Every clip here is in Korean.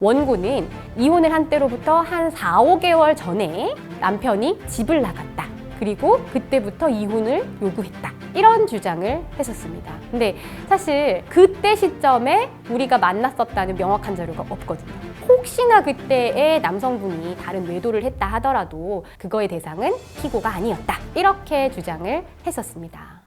원고는 이혼을 한 때로부터 한 4, 5개월 전에 남편이 집을 나갔다. 그리고 그때부터 이혼을 요구했다. 이런 주장을 했었습니다. 근데 사실 그때 시점에 우리가 만났었다는 명확한 자료가 없거든요. 혹시나 그때의 남성분이 다른 외도를 했다 하더라도 그거의 대상은 피고가 아니었다. 이렇게 주장을 했었습니다.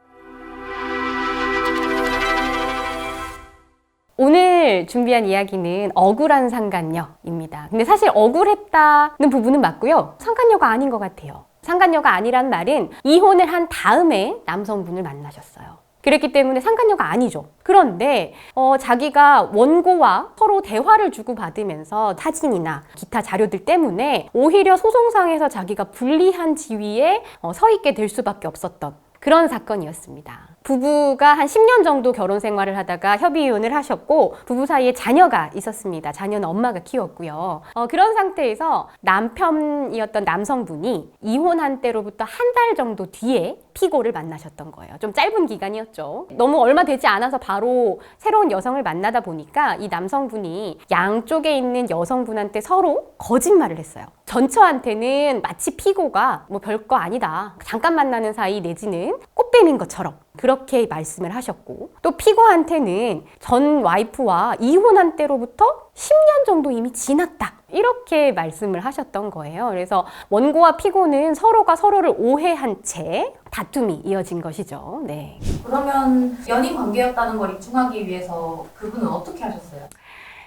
오늘 준비한 이야기는 억울한 상간녀입니다. 근데 사실 억울했다는 부분은 맞고요. 상간녀가 아닌 것 같아요. 상간녀가 아니란 말은 이혼을 한 다음에 남성분을 만나셨어요. 그랬기 때문에 상간녀가 아니죠. 그런데 자기가 원고와 서로 대화를 주고받으면서 사진이나 기타 자료들 때문에 오히려 소송상에서 자기가 불리한 지위에 서 있게 될 수밖에 없었던 그런 사건이었습니다. 부부가 한 10년 정도 결혼 생활을 하다가 협의 이혼을 하셨고 부부 사이에 자녀가 있었습니다. 자녀는 엄마가 키웠고요. 그런 상태에서 남편이었던 남성분이 이혼한 때로부터 한 달 정도 뒤에 피고를 만나셨던 거예요. 좀 짧은 기간이었죠. 너무 얼마 되지 않아서 바로 새로운 여성을 만나다 보니까 이 남성분이 양쪽에 있는 여성분한테 서로 거짓말을 했어요. 전처한테는 마치 피고가 뭐 별거 아니다. 잠깐 만나는 사이 내지는 꽃뱀인 것처럼 그렇게 말씀을 하셨고 또 피고한테는 전 와이프와 이혼한 때로부터 10년 정도 이미 지났다. 이렇게 말씀을 하셨던 거예요. 그래서 원고와 피고는 서로가 서로를 오해한 채 다툼이 이어진 것이죠. 네. 그러면 연인 관계였다는 걸 입증하기 위해서 그분은 어떻게 하셨어요?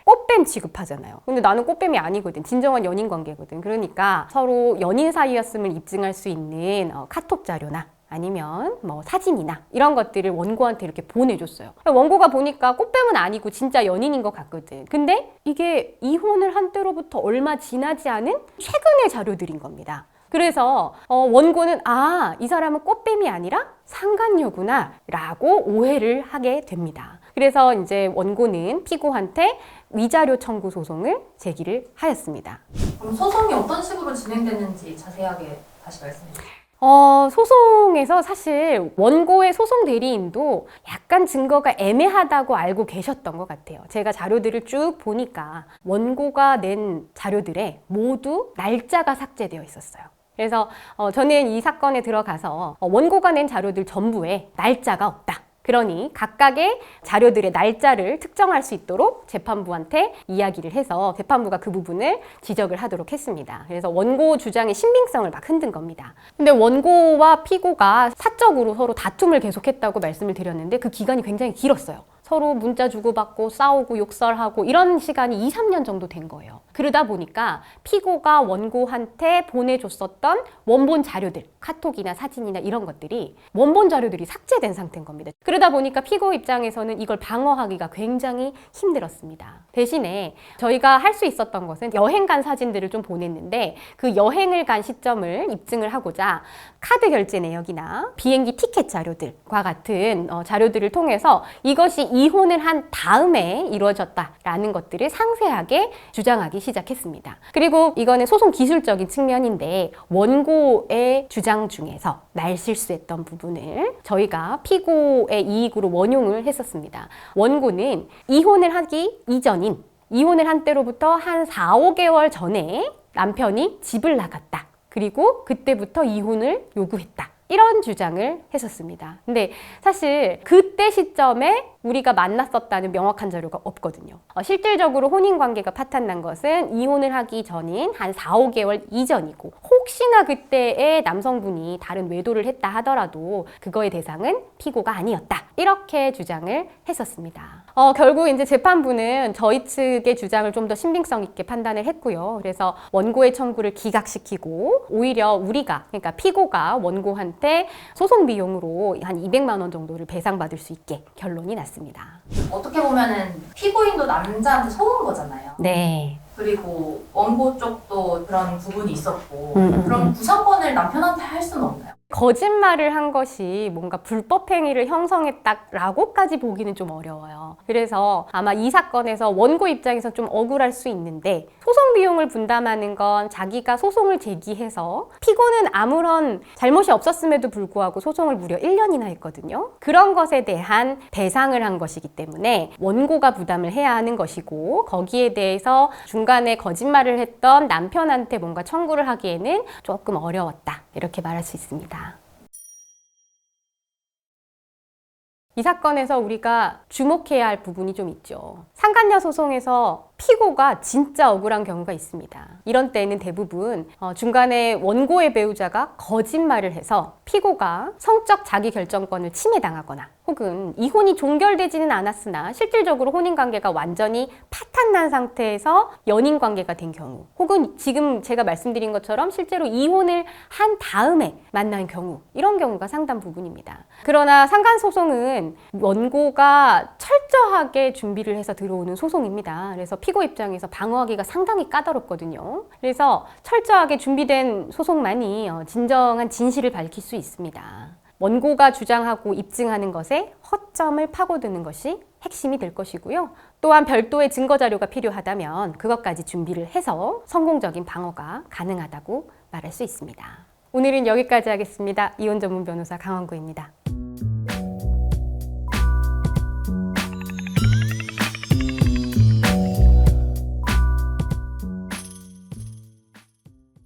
꽃뱀 취급하잖아요. 근데 나는 꽃뱀이 아니거든. 진정한 연인 관계거든. 그러니까 서로 연인 사이였음을 입증할 수 있는 카톡 자료나 아니면 뭐 사진이나 이런 것들을 원고한테 이렇게 보내줬어요. 원고가 보니까 꽃뱀은 아니고 진짜 연인인 것 같거든. 근데 이게 이혼을 한 때로부터 얼마 지나지 않은 최근의 자료들인 겁니다. 그래서 원고는 이 사람은 꽃뱀이 아니라 상간녀구나 라고 오해를 하게 됩니다. 그래서 이제 원고는 피고한테 위자료 청구 소송을 제기를 하였습니다. 그럼 소송이 어떤 식으로 진행됐는지 자세하게 다시 말씀해 주세요. 소송에서 사실 원고의 소송 대리인도 약간 증거가 애매하다고 알고 계셨던 것 같아요. 제가 자료들을 쭉 보니까 원고가 낸 자료들에 모두 날짜가 삭제되어 있었어요. 그래서 저는 이 사건에 들어가서 원고가 낸 자료들 전부에 날짜가 없다. 그러니 각각의 자료들의 날짜를 특정할 수 있도록 재판부한테 이야기를 해서 재판부가 그 부분을 지적을 하도록 했습니다. 그래서 원고 주장의 신빙성을 막 흔든 겁니다. 근데 원고와 피고가 사적으로 서로 다툼을 계속했다고 말씀을 드렸는데 그 기간이 굉장히 길었어요. 서로 문자 주고받고 싸우고 욕설하고 이런 시간이 2, 3년 정도 된 거예요. 그러다 보니까 피고가 원고한테 보내줬었던 원본 자료들, 카톡이나 사진이나 이런 것들이 원본 자료들이 삭제된 상태인 겁니다. 그러다 보니까 피고 입장에서는 이걸 방어하기가 굉장히 힘들었습니다. 대신에 저희가 할 수 있었던 것은 여행 간 사진들을 좀 보냈는데 그 여행을 간 시점을 입증을 하고자 카드 결제 내역이나 비행기 티켓 자료들과 같은 자료들을 통해서 이것이 이혼을 한 다음에 이루어졌다라는 것들을 상세하게 주장하기 시작했습니다. 그리고 이거는 소송 기술적인 측면인데 원고의 주장 중에서 말실수했던 부분을 저희가 피고의 이익으로 원용을 했었습니다. 원고는 이혼을 하기 이전인 이혼을 한 때로부터 한 4, 5개월 전에 남편이 집을 나갔다. 그리고 그때부터 이혼을 요구했다. 이런 주장을 했었습니다. 근데 사실 그때 시점에 우리가 만났었다는 명확한 자료가 없거든요. 실질적으로 혼인관계가 파탄난 것은 이혼을 하기 전인 한 4, 5개월 이전이고 혹시나 그때의 남성분이 다른 외도를 했다 하더라도 그거의 대상은 피고가 아니었다. 이렇게 주장을 했었습니다. 결국 이제 재판부는 저희 측의 주장을 좀 더 신빙성 있게 판단을 했고요. 그래서 원고의 청구를 기각시키고 오히려 우리가 그러니까 피고가 원고한테 소송 비용으로 한 200만 원 정도를 배상받을 수 있게 결론이 났습니다. 어떻게 보면은 피고인도 남자한테 속은 거잖아요. 네. 그리고 원고 쪽도 그런 부분이 있었고 그럼 구상권을 남편한테 할 수는 없나요? 거짓말을 한 것이 뭔가 불법 행위를 형성했다라고까지 보기는 좀 어려워요. 그래서 아마 이 사건에서 원고 입장에서 좀 억울할 수 있는데, 소송 비용을 분담하는 건 자기가 소송을 제기해서 피고는 아무런 잘못이 없었음에도 불구하고 소송을 무려 1년이나 했거든요. 그런 것에 대한 배상을 한 것이기 때문에 원고가 부담을 해야 하는 것이고, 거기에 대해서 중간에 거짓말을 했던 남편한테 뭔가 청구를 하기에는 조금 어려웠다, 이렇게 말할 수 있습니다. 이 사건에서 우리가 주목해야 할 부분이 좀 있죠. 상간녀 소송에서 피고가 진짜 억울한 경우가 있습니다. 이런 때는 대부분 중간에 원고의 배우자가 거짓말을 해서 피고가 성적 자기결정권을 침해당하거나, 혹은 이혼이 종결되지는 않았으나 실질적으로 혼인관계가 완전히 파탄난 상태에서 연인관계가 된 경우, 혹은 지금 제가 말씀드린 것처럼 실제로 이혼을 한 다음에 만난 경우, 이런 경우가 상당 부분입니다. 그러나 상간소송은 원고가 철저하게 준비를 해서 들어오는 소송입니다. 그래서 피고 입장에서 방어하기가 상당히 까다롭거든요. 그래서 철저하게 준비된 소송만이 진정한 진실을 밝힐 수 있습니다. 원고가 주장하고 입증하는 것에 허점을 파고드는 것이 핵심이 될 것이고요. 또한 별도의 증거 자료가 필요하다면 그것까지 준비를 해서 성공적인 방어가 가능하다고 말할 수 있습니다. 오늘은 여기까지 하겠습니다. 이혼 전문 변호사 강원구입니다.